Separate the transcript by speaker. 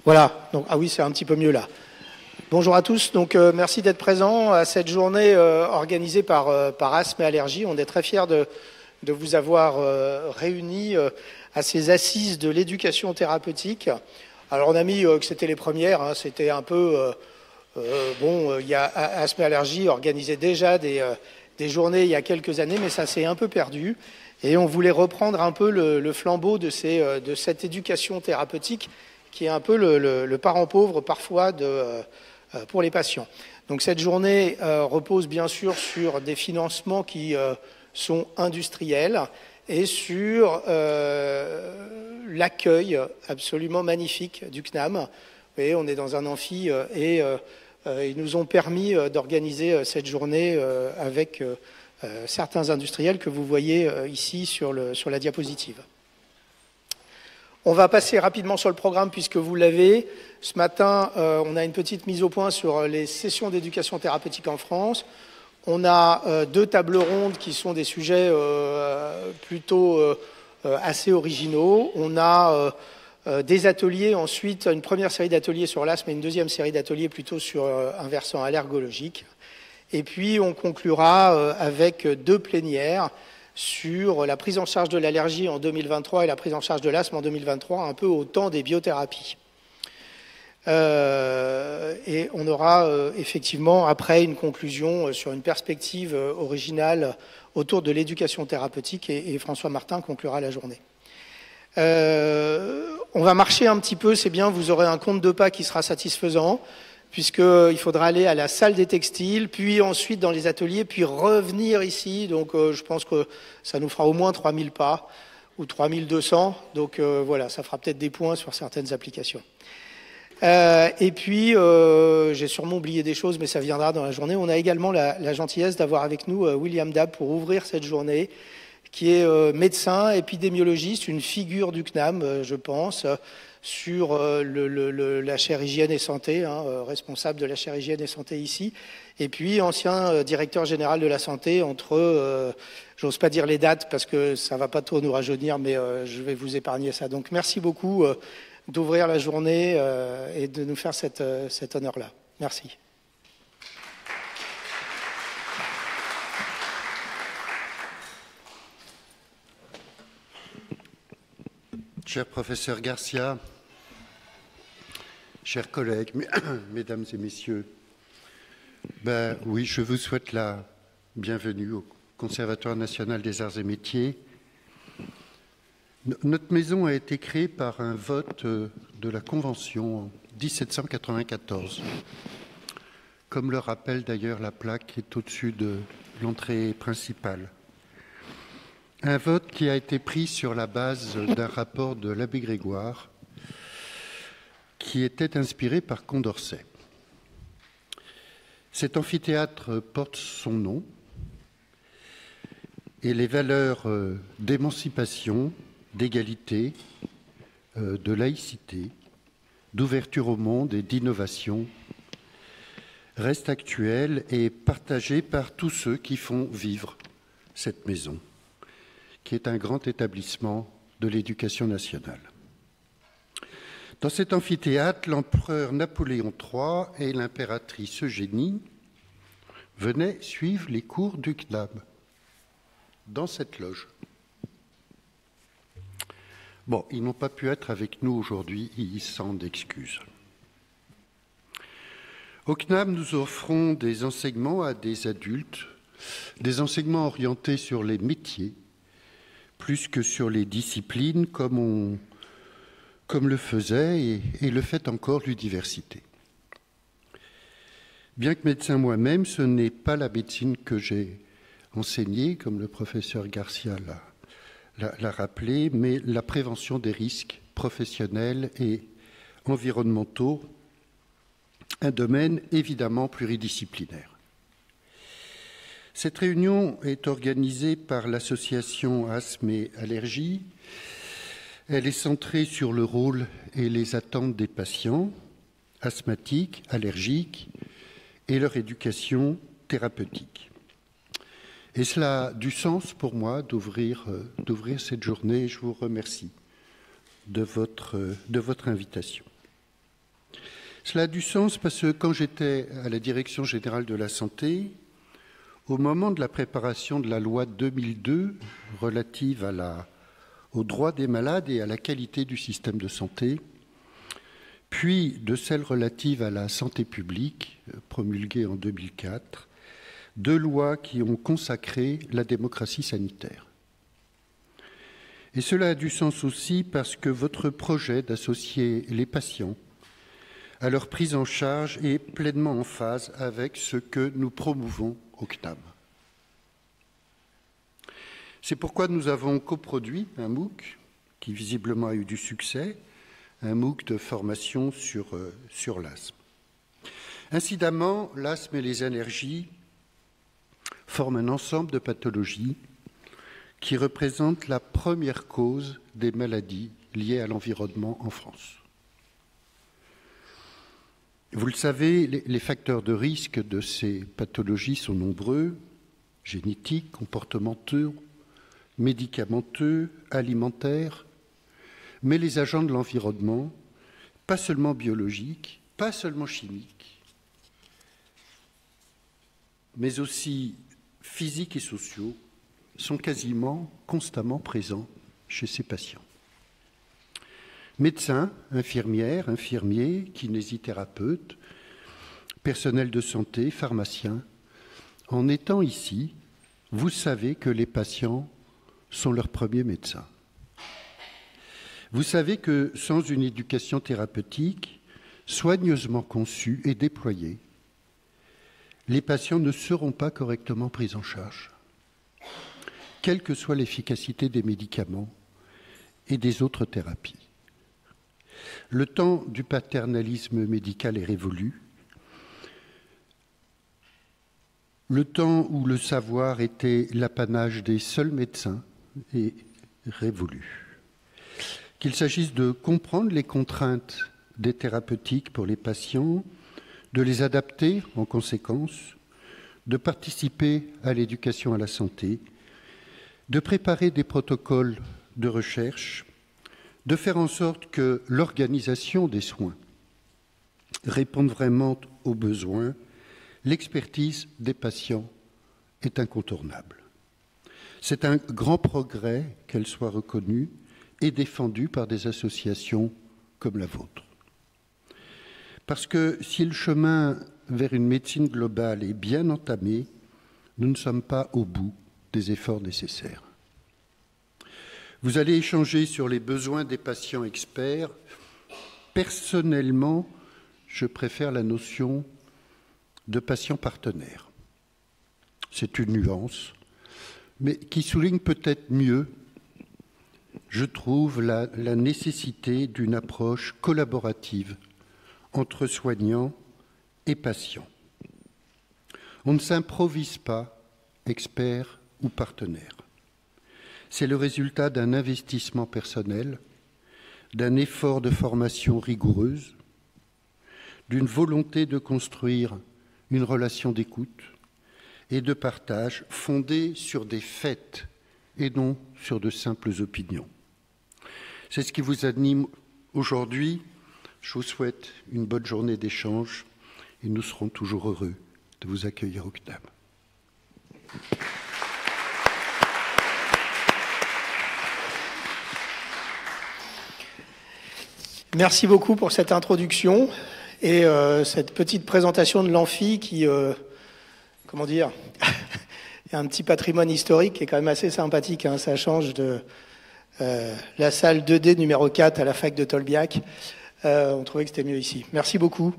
Speaker 1: Voilà, donc, ah oui, c'est un petit peu mieux là. Bonjour à tous, donc merci d'être présents à cette journée organisée par Asthme et Allergies. On est très fiers de vous avoir réunis à ces assises de l'éducation thérapeutique. Alors on a mis que c'était les premières, hein, c'était un peu... il y a Asthme et Allergies organisait déjà des journées il y a quelques années, mais ça s'est un peu perdu. Et on voulait reprendre un peu le flambeau de cette éducation thérapeutique qui est un peu le parent pauvre parfois pour les patients. Donc cette journée repose bien sûr sur des financements qui sont industriels et sur l'accueil absolument magnifique du CNAM. Vous voyez, on est dans un amphi et ils nous ont permis d'organiser cette journée avec certains industriels que vous voyez ici sur la diapositive. On va passer rapidement sur le programme puisque vous l'avez. Ce matin, on a une petite mise au point sur les sessions d'éducation thérapeutique en France. On a 2 tables rondes qui sont des sujets plutôt assez originaux. On a des ateliers, ensuite une première série d'ateliers sur l'asthme et une deuxième série d'ateliers plutôt sur un versant allergologique. Et puis on conclura avec 2 plénières sur la prise en charge de l'allergie en 2023 et la prise en charge de l'asthme en 2023, un peu au temps des biothérapies. Et on aura effectivement après une conclusion sur une perspective originale autour de l'éducation thérapeutique et François Martin conclura la journée. On va marcher un petit peu, c'est bien, vous aurez un compte de pas qui sera satisfaisant, puisqu'il faudra aller à la salle des textiles, puis ensuite dans les ateliers, puis revenir ici. Donc je pense que ça nous fera au moins 3000 pas, ou 3200. Donc voilà, ça fera peut-être des points sur certaines applications. Et puis, j'ai sûrement oublié des choses, mais ça viendra dans la journée. On a également la gentillesse d'avoir avec nous William Dab pour ouvrir cette journée, qui est médecin, épidémiologiste, une figure du CNAM, je pense, sur la chaire hygiène et santé, hein, responsable de la chaire hygiène et santé ici, et puis ancien directeur général de la santé entre, j'ose pas dire les dates parce que ça va pas trop nous rajeunir, mais je vais vous épargner ça. Donc merci beaucoup d'ouvrir la journée et de nous faire cet honneur-là. Merci.
Speaker 2: Cher professeur Garcia, chers collègues, mesdames et messieurs, oui, je vous souhaite la bienvenue au Conservatoire national des arts et métiers. Notre maison a été créée par un vote de la Convention en 1794, comme le rappelle d'ailleurs la plaque qui est au-dessus de l'entrée principale. Un vote qui a été pris sur la base d'un rapport de l'abbé Grégoire qui était inspiré par Condorcet. Cet amphithéâtre porte son nom et les valeurs d'émancipation, d'égalité, de laïcité, d'ouverture au monde et d'innovation restent actuelles et partagées par tous ceux qui font vivre cette maison, qui est un grand établissement de l'éducation nationale. Dans cet amphithéâtre, l'empereur Napoléon III et l'impératrice Eugénie venaient suivre les cours du CNAM dans cette loge. Bon, ils n'ont pas pu être avec nous aujourd'hui, ils s'en excusent. Au CNAM, nous offrons des enseignements à des adultes, des enseignements orientés sur les métiers, plus que sur les disciplines, comme le faisait et le fait encore l'université. Bien que médecin moi-même, ce n'est pas la médecine que j'ai enseignée, comme le professeur Garcia l'a rappelé, mais la prévention des risques professionnels et environnementaux, un domaine évidemment pluridisciplinaire. Cette réunion est organisée par l'association Asthme et Allergies. Elle est centrée sur le rôle et les attentes des patients asthmatiques, allergiques et leur éducation thérapeutique. Et cela a du sens pour moi d'ouvrir cette journée. Je vous remercie de votre invitation. Cela a du sens parce que quand j'étais à la Direction générale de la santé, au moment de la préparation de la loi 2002 relative aux droits des malades et à la qualité du système de santé, puis de celle relative à la santé publique, promulguée en 2004, 2 lois qui ont consacré la démocratie sanitaire. Et cela a du sens aussi parce que votre projet d'associer les patients à leur prise en charge est pleinement en phase avec ce que nous promouvons au CNAM. C'est pourquoi nous avons coproduit un MOOC qui visiblement a eu du succès, un MOOC de formation sur l'asthme. Incidemment, l'asthme et les allergies forment un ensemble de pathologies qui représentent la première cause des maladies liées à l'environnement en France. Vous le savez, les facteurs de risque de ces pathologies sont nombreux, génétiques, comportementaux, médicamenteux, alimentaires, mais les agents de l'environnement, pas seulement biologiques, pas seulement chimiques, mais aussi physiques et sociaux, sont quasiment constamment présents chez ces patients. Médecins, infirmières, infirmiers, kinésithérapeutes, personnel de santé, pharmaciens, en étant ici, vous savez que les patients sont leurs premiers médecins. Vous savez que sans une éducation thérapeutique soigneusement conçue et déployée, les patients ne seront pas correctement pris en charge, quelle que soit l'efficacité des médicaments et des autres thérapies. Le temps du paternalisme médical est révolu. Le temps où le savoir était l'apanage des seuls médecins est révolu. Qu'il s'agisse de comprendre les contraintes des thérapeutiques pour les patients, de les adapter en conséquence, de participer à l'éducation à la santé, de préparer des protocoles de recherche, de faire en sorte que l'organisation des soins réponde vraiment aux besoins, l'expertise des patients est incontournable. C'est un grand progrès qu'elle soit reconnue et défendue par des associations comme la vôtre. Parce que si le chemin vers une médecine globale est bien entamé, nous ne sommes pas au bout des efforts nécessaires. Vous allez échanger sur les besoins des patients experts. Personnellement, je préfère la notion de patient partenaire. C'est une nuance, mais qui souligne peut-être mieux, je trouve, la nécessité d'une approche collaborative entre soignants et patients. On ne s'improvise pas expert ou partenaire. C'est le résultat d'un investissement personnel, d'un effort de formation rigoureuse, d'une volonté de construire une relation d'écoute et de partage fondée sur des faits et non sur de simples opinions. C'est ce qui vous anime aujourd'hui. Je vous souhaite une bonne journée d'échange et nous serons toujours heureux de vous accueillir au CNAM.
Speaker 1: Merci beaucoup pour cette introduction et cette petite présentation de l'amphi qui, comment dire, est un petit patrimoine historique qui est quand même assez sympathique. Hein, ça change de la salle 2D numéro 4 à la fac de Tolbiac. On trouvait que c'était mieux ici. Merci beaucoup.